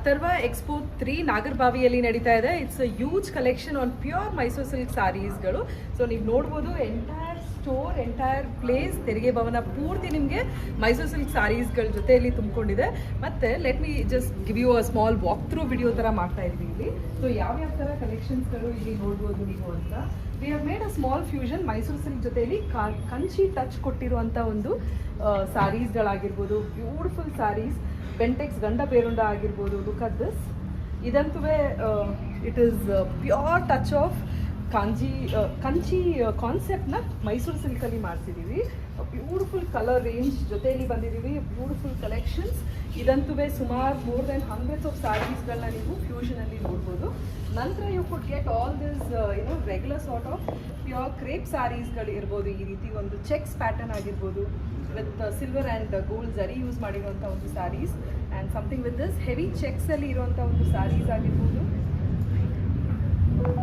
Atharva expo 3 ನಾಗರಬಾವಿಯಲ್ಲಿ ನಡೀತಾ ಇದೆ. It's a huge collection on pure Mysuru silk ಸ್ಯಾರೀಸ್ಗಳು. ಸೊ ನೀವು ನೋಡ್ಬೋದು ಎಂಟೈರ್ ಸ್ಟೋರ್, ಎಂಟೈರ್ ಪ್ಲೇಸ್, ತೆರಿಗೆ ಭವನ ಪೂರ್ತಿ ನಿಮಗೆ ಮೈಸೂರು ಸಿಲ್ಕ್ ಸ್ಯಾರೀಸ್ಗಳ ಜೊತೆಯಲ್ಲಿ ತುಂಬಿಕೊಂಡಿದೆ. ಮತ್ತು let me just give you a small walk through video ಥರ ಮಾಡ್ತಾ ಇದ್ದೀವಿ ಇಲ್ಲಿ. ಸೊ ಯಾವ್ಯಾವ ಥರ ಕಲೆಕ್ಷನ್ಸ್ಗಳು ಇಲ್ಲಿ ನೋಡ್ಬೋದು ನೀವು ಅಂತ. We have made a small fusion Mysuru silk ಜೊತೆಯಲ್ಲಿ ಕಂಚಿ ಟಚ್ ಕೊಟ್ಟಿರುವಂಥ ಒಂದು ಸ್ಯಾರೀಸ್ಗಳಾಗಿರ್ಬೋದು. ಬ್ಯೂಟಿಫುಲ್ ಸ್ಯಾರೀಸ್, ಬೆಂಟೆಕ್ಸ್ ಗಂಡ ಪೇರುಂಡ ಆಗಿರ್ಬೋದು. Look at this. ಇದಂತೂ it is pure touch of Kanchi ಕಾನ್ಸೆಪ್ಟ್ನ ಮೈಸೂರು ಸಿಲ್ಕಲ್ಲಿ ಮಾಡಿಸಿದ್ದೀವಿ. ಬ್ಯೂಟಿಫುಲ್ ಕಲರ್ ರೇಂಜ್ ಜೊತೆಯಲ್ಲಿ ಬಂದಿದ್ದೀವಿ. Beautiful collections. ಇದಂತೂ ಸುಮಾರು ಮೋರ್ ದೆನ್ ಹಂಡ್ರೆಡ್ಸ್ ಆಫ್ ಸ್ಯಾರೀಸ್ಗಳನ್ನ ನೀವು ಫ್ಯೂಷನಲ್ಲಿ ನೋಡ್ಬೋದು. ನಂತರ you could get all this regular sort of pure crepe ಸ್ಯಾರೀಸ್ಗಳು ಇರ್ಬೋದು. ಈ ರೀತಿ ಒಂದು ಚೆಕ್ಸ್ ಪ್ಯಾಟರ್ನ್ ಆಗಿರ್ಬೋದು with silver and gold zari use ಮಾಡಿರುವಂಥ ಒಂದು saris. And something with this heavy ಚೆಕ್ಸಲ್ಲಿ ಇರುವಂಥ ಒಂದು ಸ್ಯಾರೀಸ್ ಆಗಿರ್ಬೋದು.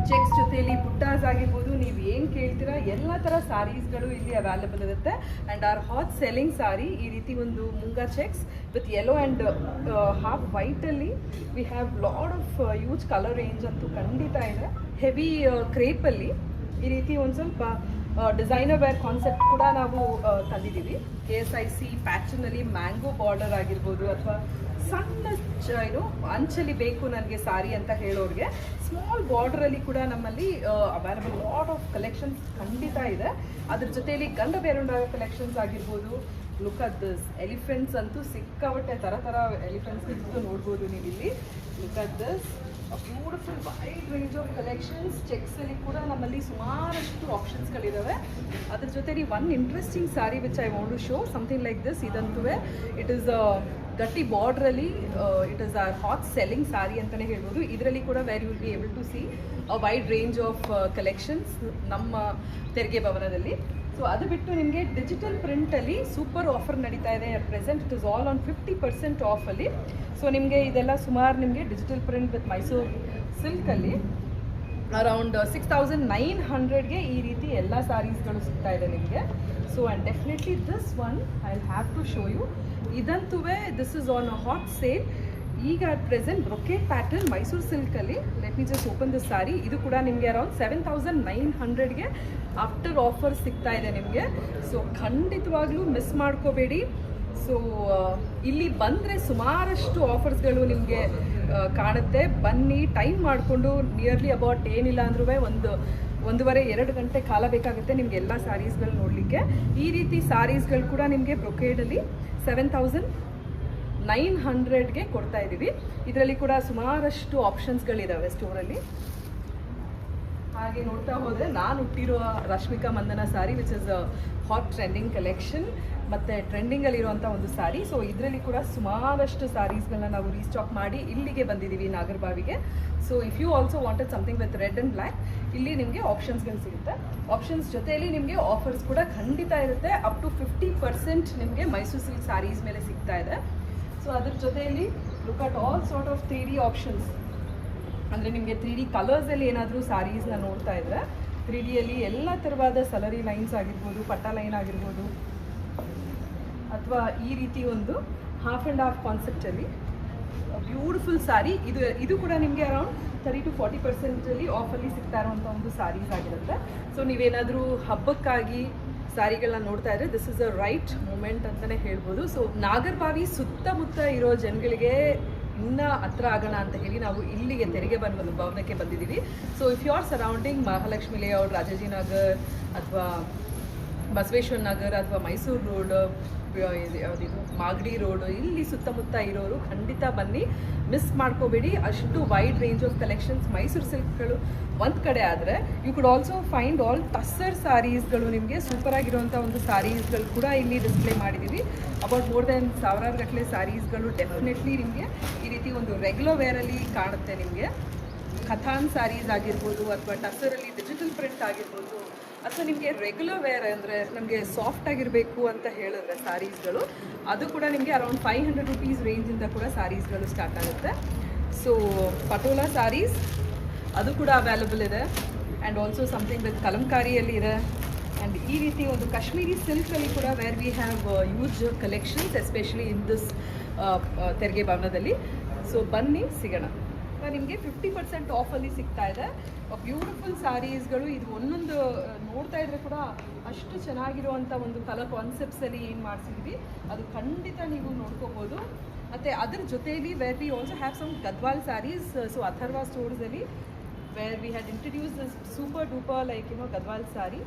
ಚೆಕ್ಸ್ ಜೊತೆಯಲ್ಲಿ ಬುಟ್ಟಾಸ್ ಆಗಿರ್ಬೋದು. ನೀವು ಏನು ಕೇಳ್ತೀರಾ ಎಲ್ಲ ಥರ ಸ್ಯಾರೀಸ್ಗಳು ಇಲ್ಲಿ ಅವೈಲೇಬಲ್ ಇರುತ್ತೆ. And our hot selling sari ಈ ರೀತಿ ಒಂದು ಮುಂಗಾ checks with yellow and half ವೈಟಲ್ಲಿ we have lot of huge colour range ಅಂತೂ ಖಂಡಿತ ಇದೆ. ಹೆವಿ ಕ್ರೇಪಲ್ಲಿ ಈ ರೀತಿ ಒಂದು ಸ್ವಲ್ಪ ಡಿಸೈನರ್ ವೇರ್ ಕಾನ್ಸೆಪ್ಟ್ ಕೂಡ ನಾವು ತಂದಿದ್ದೀವಿ. KSIC ಪ್ಯಾಟರ್ನಲ್ಲಿ ಮ್ಯಾಂಗೋ ಬಾರ್ಡರ್ ಆಗಿರ್ಬೋದು, ಅಥವಾ ಸಣ್ಣ ಅಂಚಲ್ಲಿ ಬೇಕು ನನಗೆ ಸಾರಿ ಅಂತ ಹೇಳೋರಿಗೆ ಸ್ಮಾಲ್ ಬಾರ್ಡರಲ್ಲಿ ಕೂಡ ನಮ್ಮಲ್ಲಿ ಅವೈಲಬಲ್ ಲಾಟ್ ಆಫ್ ಕಲೆಕ್ಷನ್ಸ್ ಖಂಡಿತ ಇದೆ. ಅದ್ರ ಜೊತೆಯಲ್ಲಿ ಗಂಡ ಬೇರುಂಡ ಕಲೆಕ್ಷನ್ಸ್ ಆಗಿರ್ಬೋದು. Look at this. ಎಲಿಫೆಂಟ್ಸ್ ಅಂತೂ ಸಿಕ್ಕಾಬಟ್ಟೆ ಥರ ಎಲಿಫೆಂಟ್ಸ್ ಇದ್ದು ನೋಡ್ಬೋದು ನೀವು ಇಲ್ಲಿ. Look at this. Beautiful wide range of collections. ಚೆಕ್ಸಲ್ಲಿ ಕೂಡ ನಮ್ಮಲ್ಲಿ ಸುಮಾರಷ್ಟು ಆಪ್ಷನ್ಸ್ಗಳಿದ್ದಾವೆ. ಅದ್ರ ಜೊತೆಲಿ one interesting sari which I want to show something like this. ಇದಂತೂ ಇಟ್ ಈಸ್ ಗಟ್ಟಿ ಬಾರ್ಡ್ರಲ್ಲಿ it is our hot selling sari ಅಂತಲೇ ಹೇಳ್ಬೋದು. ಇದರಲ್ಲಿ ಕೂಡ where you will be able to see a wide range of collections ನಮ್ಮ ತೆರಿಗೆ ಭವನದಲ್ಲಿ. ಸೊ ಅದು ಬಿಟ್ಟು ನಿಮಗೆ ಡಿಜಿಟಲ್ ಪ್ರಿಂಟಲ್ಲಿ ಸೂಪರ್ ಆಫರ್ ನಡೀತಾ ಇದೆ at present. It is all on 50% ಆಫಲ್ಲಿ. ಸೊ ನಿಮಗೆ ಇದೆಲ್ಲ ಸುಮಾರು ನಿಮಗೆ ಡಿಜಿಟಲ್ ಪ್ರಿಂಟ್ ವಿತ್ ಮೈಸೂರು ಸಿಲ್ಕಲ್ಲಿ ಅರೌಂಡ್ 6,900ಗೆ ಈ ರೀತಿ ಎಲ್ಲ ಸ್ಯಾರೀಸ್ಗಳು ಸಿಗ್ತಾ ಇದೆ ನಿಮಗೆ. So and definitely this one I will have to show you. ಇದಂತೂ this is on a hot sale. ಈಗ at present brocade pattern Mysuru ಸಿಲ್ಕಲ್ಲಿ. Let me just open this sari. ಇದು ಕೂಡ ನಿಮಗೆ ಅರೌಂಡ್ 7,900ಗೆ ಆಫ್ಟರ್ ಆಫರ್ ಸಿಗ್ತಾ ಇದೆ ನಿಮಗೆ. ಸೊ ಖಂಡಿತವಾಗ್ಲೂ ಮಿಸ್ ಮಾಡ್ಕೋಬೇಡಿ. ಸೊ ಇಲ್ಲಿ ಬಂದರೆ ಸುಮಾರಷ್ಟು ಆಫರ್ಸ್ಗಳು ನಿಮಗೆ ಕಾಣುತ್ತೆ. ಬನ್ನಿ, ಟೈಮ್ ಮಾಡಿಕೊಂಡು ನಿಯರ್ಲಿ ಅಬೌಟ್ ಏನಿಲ್ಲ ಅಂದ್ರೂ 1.5-2 ಗಂಟೆ ಕಾಲ ಬೇಕಾಗುತ್ತೆ ನಿಮಗೆ ಎಲ್ಲ ಸ್ಯಾರೀಸ್ಗಳು ನೋಡಲಿಕ್ಕೆ. ಈ ರೀತಿ ಸ್ಯಾರೀಸ್ಗಳು ಕೂಡ ನಿಮಗೆ ಬ್ರೊಕೇಡಲ್ಲಿ 7,900ಗೆ ಕೊಡ್ತಾ ಇದ್ದೀವಿ. ಇದರಲ್ಲಿ ಕೂಡ ಸುಮಾರಷ್ಟು ಆಪ್ಷನ್ಸ್ಗಳಿದ್ದಾವೆ ಸ್ಟೋರಲ್ಲಿ. ಹಾಗೆ ನೋಡ್ತಾ ಹೋದರೆ ನಾನು ಹುಟ್ಟಿರುವ Rashmika Mandanna sari which is a hot trending collection ಮತ್ತು ಟ್ರೆಂಡಿಂಗಲ್ಲಿರುವಂಥ ಒಂದು ಸ್ಯಾರಿ. ಸೊ ಇದರಲ್ಲಿ ಕೂಡ ಸುಮಾರಷ್ಟು ಸ್ಯಾರೀಸ್ಗಳನ್ನ ನಾವು ರೀಸ್ಟಾಕ್ ಮಾಡಿ ಇಲ್ಲಿಗೆ ಬಂದಿದ್ದೀವಿ ನಾಗರಬಾವಿಗೆ. So if you also wanted something with red and black, ಇಲ್ಲಿ ನಿಮಗೆ ಆಪ್ಷನ್ಸ್ಗಳು ಸಿಗುತ್ತೆ. ಆಪ್ಷನ್ಸ್ ಜೊತೆಯಲ್ಲಿ ನಿಮಗೆ ಆಫರ್ಸ್ ಕೂಡ ಖಂಡಿತ ಇರುತ್ತೆ. ಅಪ್ ಟು 50% ನಿಮಗೆ ಮೈಸೂರು ಸಿಲ್ಕ್ ಸ್ಯಾರೀಸ್ ಮೇಲೆ ಸಿಗ್ತಾ ಇದೆ. ಸೊ ಅದ್ರ ಜೊತೆಯಲ್ಲಿ look at all sort of 3D options. ಅಂದರೆ ನಿಮಗೆ 3D ಕಲರ್ಸಲ್ಲಿ ಏನಾದರೂ ಸ್ಯಾರೀಸ್ನ ನೋಡ್ತಾ ಇದ್ದರೆ 3Dಯಲ್ಲಿ ಎಲ್ಲ ಥರವಾದ ಸಲರಿ ಲೈನ್ಸ್ ಆಗಿರ್ಬೋದು, ಪಟ್ಟ ಲೈನ್ ಆಗಿರ್ಬೋದು, ಅಥವಾ ಈ ರೀತಿ ಒಂದು ಹಾಫ್ ಆ್ಯಂಡ್ ಹಾಫ್ ಕಾನ್ಸೆಪ್ಟಲ್ಲಿ ಬ್ಯೂಟಿಫುಲ್ ಸ್ಯಾರಿ. ಇದು ಕೂಡ ನಿಮಗೆ ಅರೌಂಡ್ 30-40% ಆಫಲ್ಲಿ ಸಿಗ್ತಾ ಇರುವಂಥ ಒಂದು ಸ್ಯಾರೀಸ್ ಆಗಿರುತ್ತೆ. ಸೊ ನೀವೇನಾದರೂ ಹಬ್ಬಕ್ಕಾಗಿ ಸ್ಯಾರಿಗಳನ್ನ ನೋಡ್ತಾ ಇದ್ದರೆ this is a right moment ಅಂತಲೇ ಹೇಳ್ಬೋದು. ಸೊ ನಾಗರಬಾವಿ ಸುತ್ತಮುತ್ತ ಇರೋ ಜನಗಳಿಗೆ ಇನ್ನೂ ಹತ್ರ ಆಗೋಣ ಅಂತ ಹೇಳಿ ನಾವು ಇಲ್ಲಿಗೆ ತೆರಿಗೆ ಭವನಕ್ಕೆ ಬಂದಿದ್ದೀವಿ. So if you are surrounding Mahalakshmi layout, Rajajinagar, ಅಥವಾ ಬಸವೇಶ್ವರ ನಗರ್, ಅಥವಾ ಮೈಸೂರು ರೋಡ್, ಯಾವುದಿದು ಮಾಗಡಿ ರೋಡು, ಇಲ್ಲಿ ಸುತ್ತಮುತ್ತ ಇರೋರು ಖಂಡಿತ ಬನ್ನಿ, ಮಿಸ್ ಮಾಡ್ಕೋಬೇಡಿ. ಅಷ್ಟು wide range of collections Mysuru ಸಿಲ್ಕ್ಗಳು ಒಂದು ಕಡೆ ಆದರೆ you could also find all tussar ಸ್ಯಾರೀಸ್ಗಳು. ನಿಮಗೆ ಸೂಪರ್ ಆಗಿರುವಂಥ ಒಂದು ಸ್ಯಾರೀಸ್ಗಳು ಕೂಡ ಇಲ್ಲಿ ಡಿಸ್ಪ್ಲೇ ಮಾಡಿದ್ದೀವಿ. ಅಬೌಟ್ ಮೋರ್ ದೆನ್ 1000 ಗಟ್ಟಲೆ ಸ್ಯಾರೀಸ್ಗಳು ಡೆಫಿನೆಟ್ಲಿ ನಿಮಗೆ ಈ ರೀತಿ ಒಂದು ರೆಗ್ಯುಲರ್ ವೇರಲ್ಲಿ ಕಾಣುತ್ತೆ. ನಿಮಗೆ ಕಥಾನ್ ಸ್ಯಾರೀಸ್ ಆಗಿರ್ಬೋದು, ಅಥವಾ ಟಸ್ಸರಲ್ಲಿ ಡಿಜಿಟಲ್ ಪ್ರಿಂಟ್ ಆಗಿರ್ಬೋದು, ಅಥವಾ ನಿಮಗೆ ರೆಗ್ಯುಲರ್ ವೇರ್ ಅಂದರೆ ನಮಗೆ ಸಾಫ್ಟ್ ಆಗಿರಬೇಕು ಅಂತ ಹೇಳಿದ್ರೆ ಸ್ಯಾರೀಸ್ಗಳು, ಅದು ಕೂಡ ನಿಮಗೆ ಅರೌಂಡ್ 500 ರೂಪೀಸ್ ರೇಂಜಿಂದ ಕೂಡ ಸ್ಯಾರೀಸ್ಗಳು ಸ್ಟಾರ್ಟ್ ಆಗುತ್ತೆ. ಸೊ ಪಟೋಲಾ ಸ್ಯಾರೀಸ್ ಅದು ಕೂಡ ಅವೈಲಬಲ್ ಇದೆ. ಆ್ಯಂಡ್ ಆಲ್ಸೋ ಸಮಥಿಂಗ್ ವಿತ್ ಕಲಂಕಾರಿಯಲ್ಲಿ ಇದೆ. ಆ್ಯಂಡ್ ಈ ರೀತಿ ಒಂದು ಕಾಶ್ಮೀರಿ ಸಿಲ್ಕಲ್ಲಿ ಕೂಡ where we have huge collections especially in this ತೆರಿಗೆ ಭವನದಲ್ಲಿ. ಸೊ ಬನ್ನಿ ಸಿಗೋಣ. ನಿಮಗೆ 50% ಆಫಲ್ಲಿ ಸಿಗ್ತಾ ಇದೆ. ಬ್ಯೂಟಿಫುಲ್ ಸ್ಯಾರೀಸ್ಗಳು. ಇದು ಒಂದೊಂದು ನೋಡ್ತಾ ಇದ್ರೆ ಕೂಡ ಅಷ್ಟು ಚೆನ್ನಾಗಿರುವಂಥ ಒಂದು ಕಲರ್ ಕಾನ್ಸೆಪ್ಟ್ಸಲ್ಲಿ ಏನು ಮಾಡಿಸಿದ್ವಿ ಅದು ಖಂಡಿತ ನೀವು ನೋಡ್ಕೋಬೋದು. ಮತ್ತು ಅದ್ರ ಜೊತೆಯಲ್ಲಿ where we also have some Gadwal saris. So Atharva ಸ್ಟೋರ್ಸಲ್ಲಿ where we had introduce this super duper like Gadwal sari.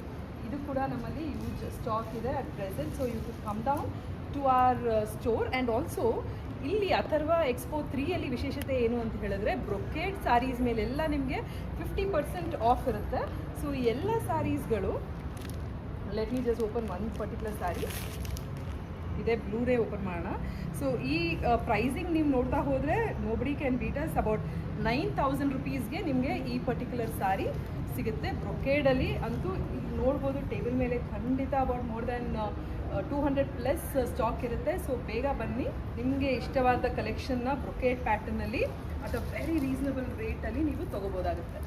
ಇದು ಕೂಡ ನಮ್ಮಲ್ಲಿ ಯೂಸ್ ಸ್ಟಾಕ್ ಇದೆ at present. So you could come down to our store. And also ಇಲ್ಲಿ ಅಥರ್ವ ಎಕ್ಸ್ಪೋ 3ಯಲ್ಲಿ ವಿಶೇಷತೆ ಏನು ಅಂತ ಹೇಳಿದ್ರೆ ಬ್ರೊಕೇಡ್ ಸ್ಯಾರೀಸ್ ಮೇಲೆಲ್ಲ ನಿಮಗೆ 50% ಆಫ್ ಇರುತ್ತೆ. ಸೊ ಈ ಎಲ್ಲ ಸ್ಯಾರೀಸ್ಗಳು, let me just open one particular sari. ಇದೇ ಬ್ಲೂರೇ ಓಪನ್ ಮಾಡೋಣ. ಸೊ ಈ ಪ್ರೈಸಿಂಗ್ ನೀವು ನೋಡ್ತಾ ಹೋದರೆ nobody can beat us. About 9,000 ರುಪೀಸ್ಗೆ ನಿಮಗೆ ಈ ಪರ್ಟಿಕ್ಯುಲರ್ ಸ್ಯಾರಿ ಸಿಗುತ್ತೆ. ಬ್ರೊಕೇಡಲ್ಲಿ ಅಂತೂ ನೋಡ್ಬೋದು ಟೇಬಲ್ ಮೇಲೆ ಖಂಡಿತ ಅಬೌಟ್ ಮೋರ್ ದ್ಯಾನ್ 200+ ಸ್ಟಾಕ್ ಇರುತ್ತೆ. ಸೊ ಬೇಗ ಬನ್ನಿ, ನಿಮಗೆ ಇಷ್ಟವಾದ ಕಲೆಕ್ಷನ್ನ ಬ್ರೊಕೇಡ್ ಪ್ಯಾಟರ್ನಲ್ಲಿ ಅಥವಾ ವೆರಿ ರೀಸನಬಲ್ ರೇಟಲ್ಲಿ ನೀವು ತೊಗೋಬೋದಾಗುತ್ತೆ.